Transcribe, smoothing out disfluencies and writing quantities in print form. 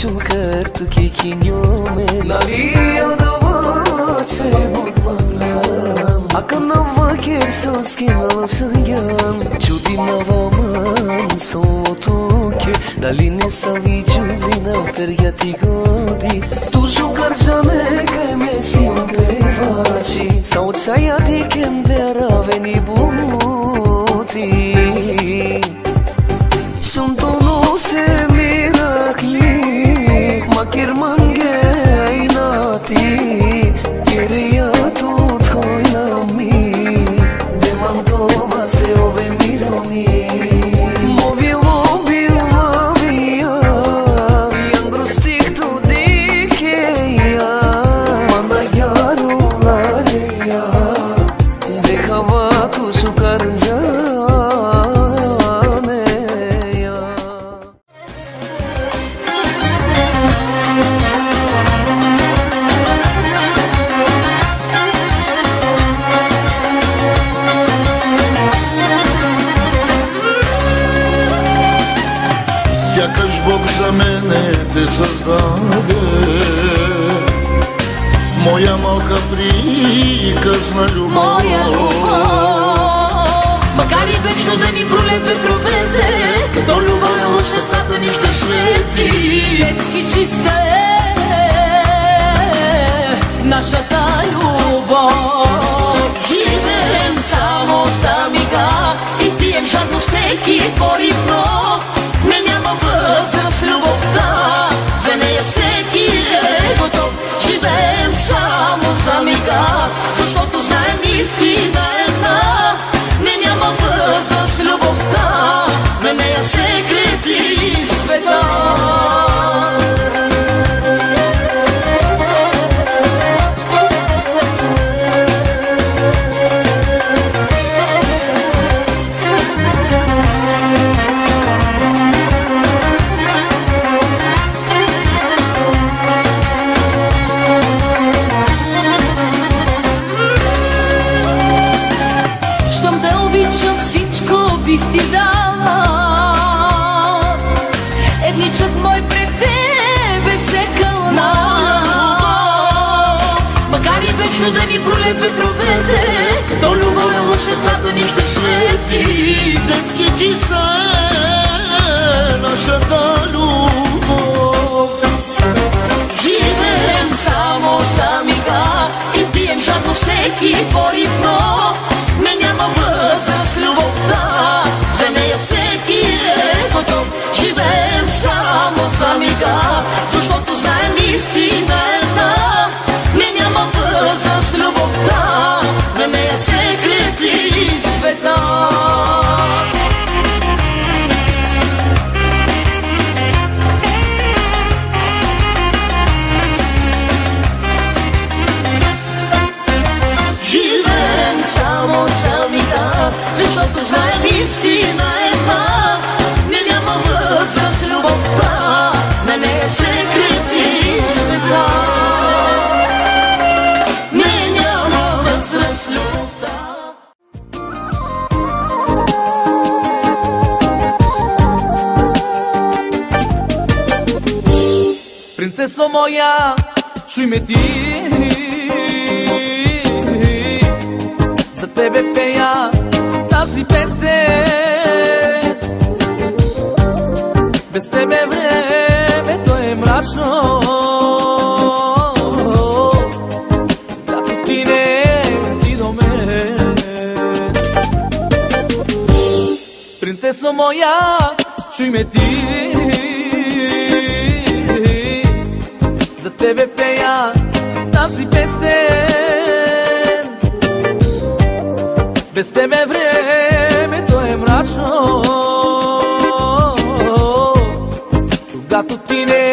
цукър, тук е киньоме. Нали ядаваче будманлам, ака нава керсонски налашаян, чуди нава ман солотуке, дали не са виджули на перяти годи, тужу гаржане кеме си обевачи, са очая ти кендера вени бути. Suntono se mirakli makir mange inati kiriya tu tkoinami demanto vaste ove mironi movio via yangrustik tu dikeya manayaru laleya dekhava tu sukarja. Сякаш Бог за мене те създаде, моя малка приказна любов. Моя любов, макар и вечно да ни брулят ветровете, като любов в сърцата ни ще свети. Детски чиста е нашата любов. Живеем само за мига и пием жадно всеки порив, но не няма възраст любовта, за нея всеки е готов. Живеем само за мига, защото знаем истина една. Не няма възраст любовта, на нея се крети света. Всичко бих ти дала, едничък мой пред тебе се кълна. Макар и вечно да ни пролет ветровете, като любов в сърцата ни ще свети. Детски чиста е нашата любов. Живеем само за мига и пием жадно всеки порив, но не няма възраст любовта, за нея всеки е готов. Живеем само за мига, защото знаем истина една. Не няма възраст любовта, на нея се крети света. Живеем само за мига, защото знаем истина една. Не няма възраст любовта, на нея се крети света. Не няма възраст любовта. Принцесо моя, чуй ме ти, за тебе пея тази песен. Без тебе времето е мрачно, когато ти не си до мен. Принцесо моя, чуй ме ти, за тебе пея тази песен. Без тебе времето е мрачно, когато ти не